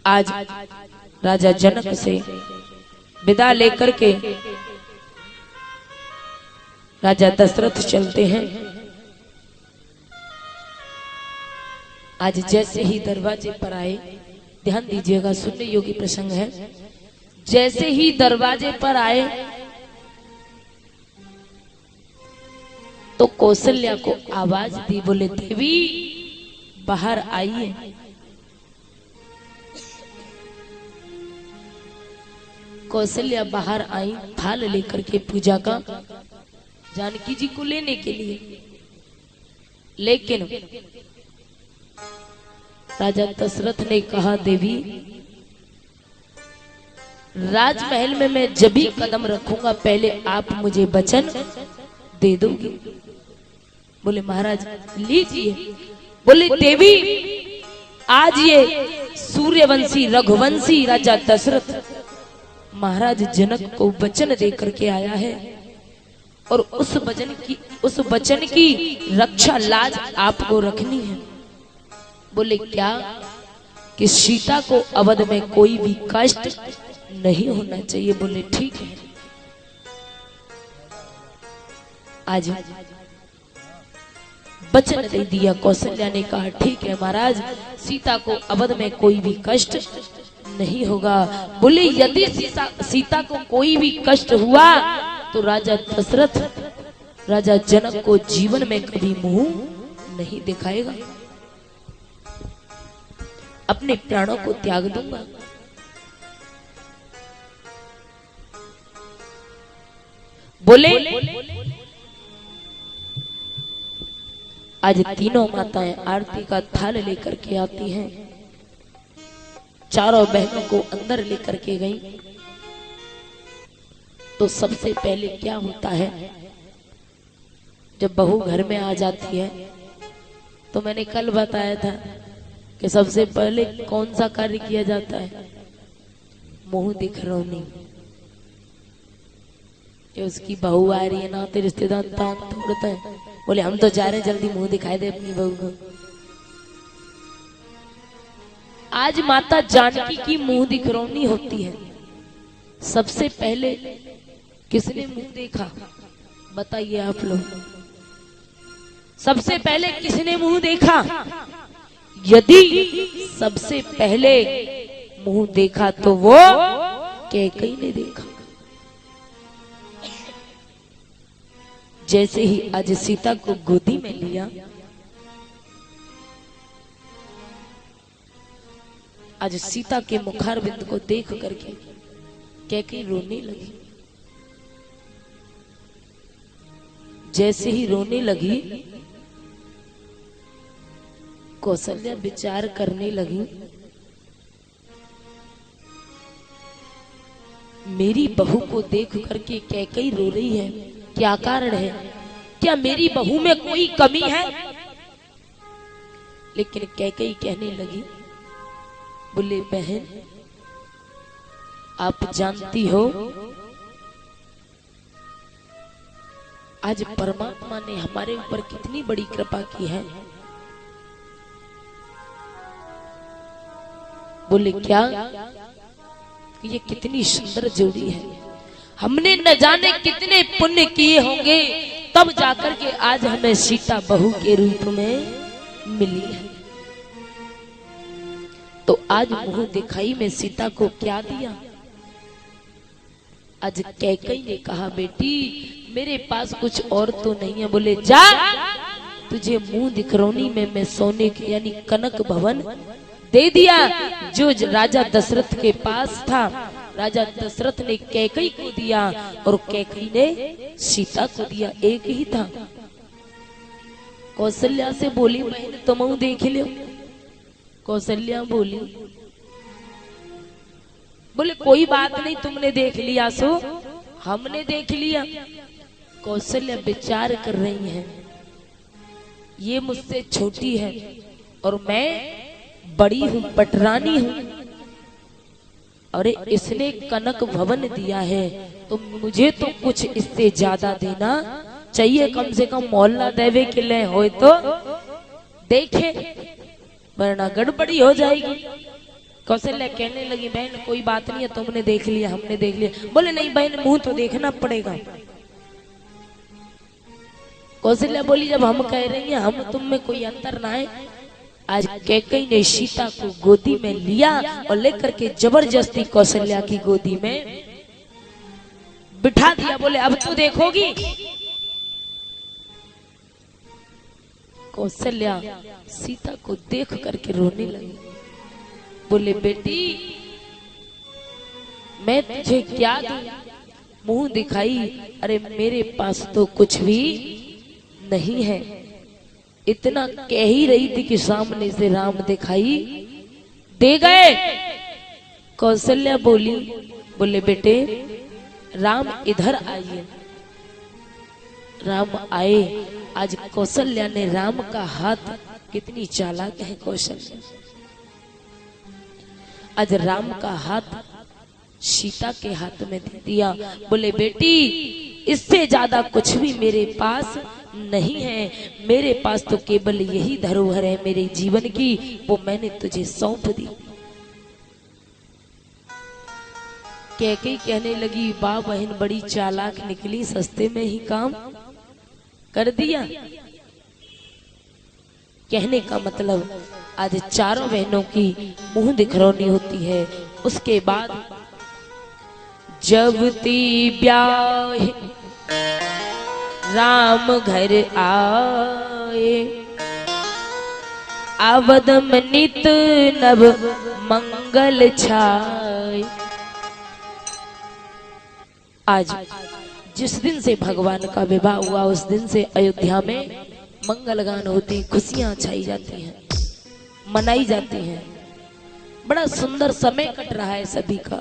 आज राजा जनक से विदा लेकर के राजा दशरथ चलते हैं। आज जैसे ही दरवाजे पर आए, ध्यान दीजिएगा, सुनने योग्य प्रसंग है। जैसे ही दरवाजे पर आए तो कौशल्या को आवाज दी, बोले देवी बाहर आइए। कौशल्या बाहर आई थाल लेकर के पूजा का, जानकी जी को लेने के लिए। लेकिन राजा दशरथ ने कहा, देवी राजमहल में मैं जब भी कदम रखूंगा पहले आप मुझे वचन दे दोगी। बोले महाराज लीजिए। बोले देवी आज ये सूर्यवंशी रघुवंशी राजा दशरथ महाराज जनक को वचन दे करके आया है और उस वचन की रक्षा लाज आपको रखनी है। बोले क्या? कि सीता को अवध में कोई भी कष्ट नहीं होना चाहिए। बोले ठीक है। आज वचन दे दिया। कौशल्या ने कहा ठीक है महाराज, सीता को अवध में कोई भी कष्ट नहीं होगा। बोले यदि सीता को कोई भी कष्ट हुआ तो राजा दशरथ राजा जनक को जीवन में कभी मुंह नहीं दिखाएगा, अपने प्राणों को त्याग दूंगा। बोले आज तीनों माताएं आरती का थाल लेकर के आती हैं। चारों बहनों को अंदर लेकर के गई। तो सबसे पहले क्या होता है, जब बहू घर में आ जाती है तो मैंने कल बताया था कि सबसे पहले कौन सा कार्य किया जाता है? मुंह दिखरौनी। उसकी बहू आ रही है ना, तो रिश्तेदार तान तोड़ता है। बोले हम तो जा रहे हैं, जल्दी मुंह दिखाई दे अपनी बहू को। आज माता जानकी की मुंह दिखरौनी होती है। सबसे पहले किसने मुंह देखा बताइए आप लोग? सबसे पहले किसने मुंह देखा? यदि सबसे पहले मुंह देखा तो वो कैकेयी ने देखा। जैसे ही आज सीता को गोदी में लिया, आज सीता के मुखारविंद को देख करके कैकेयी रोने लगी। जैसे ही रोने लगी, कौशल्या विचार करने लगी, मेरी बहू को देख करके कैकेयी रो रही है, क्या कारण है? क्या मेरी बहू में कोई कमी है? लेकिन कैकेयी कहने लगी, बोले बहन आप जानती हो आज परमात्मा ने हमारे ऊपर कितनी बड़ी कृपा की है। बोले क्या? ये कितनी सुंदर जोड़ी है। हमने न जाने कितने पुण्य किए होंगे, तब जाकर के आज हमें सीता बहू के रूप में मिली है। तो आज मुंह दिखाई में सीता को क्या दिया? आज कैकेयी ने कहा बेटी मेरे पास कुछ और तो नहीं है। बोले जा, तुझे मुंह दिखरौनी में मैं सोने के यानी कनक भवन दे दिया जो राजा दशरथ के पास था। राजा दशरथ ने कैकेयी को दिया और कैकेयी ने सीता को दिया, एक ही था। कौशल्या से बोली बहन तुम देख लो। कौशल्या बोली, बोले कोई बात नहीं, तुमने देख लिया सो हमने देख लिया। कौशल्या विचार कर रही है, ये मुझसे छोटी है और मैं बड़ी हूं, पटरानी हूं, और इसने कनक भवन दिया है तो मुझे तो कुछ इससे ज्यादा देना चाहिए। कम से कम मोहल्ला देवे के लिए हो तो देखे, वरना गड़बड़ी हो जाएगी। कौशल्या कहने लगी बहन कोई बात नहीं है, तुमने देख लिया हमने देख लिया। बोले नहीं बहन मुंह तो देखना पड़ेगा। कौशल्या बोली जब हम कह रही हैं हम तुम में कोई अंतर ना है। आज कैकेयी ने सीता को गोदी में लिया और लेकर के जबरदस्ती कौशल्या की गोदी में बिठा दिया। बोले अब तू देखोगी। कौशल्या सीता को देख करके रोने लगी। बोले बेटी मैं तुझे क्या दूं, मुंह दिखाई, अरे मेरे पास तो कुछ भी नहीं है। इतना कह ही रही थी कि सामने से राम दिखाई दे गए। कौशल्या बोली, बोले बेटे राम इधर आइए। राम आए। आज कौशल्या ने राम का हाथ, कितनी चालाक है कौशल्या, आज राम का हाथ सीता के हाथ में दे दिया। बोले बेटी इससे ज्यादा कुछ भी मेरे पास नहीं है, मेरे पास तो केवल यही धरोहर है मेरे जीवन की, वो मैंने तुझे सौंप दी। कैकेयी कहने लगी वाह बहन बड़ी चालाक निकली, सस्ते में ही काम कर दिया। कहने का मतलब आज चारों बहनों की मुंह दिखरौनी होती है। उसके बाद जब ती ब्याह राम घर आए, अवध में नित नव मंगल छाए। आज जिस दिन से भगवान का विवाह हुआ उस दिन से अयोध्या में मंगल गान होती, खुशियां छाई जाती हैं, मनाई जाती हैं। बड़ा सुंदर समय कट रहा है सभी का।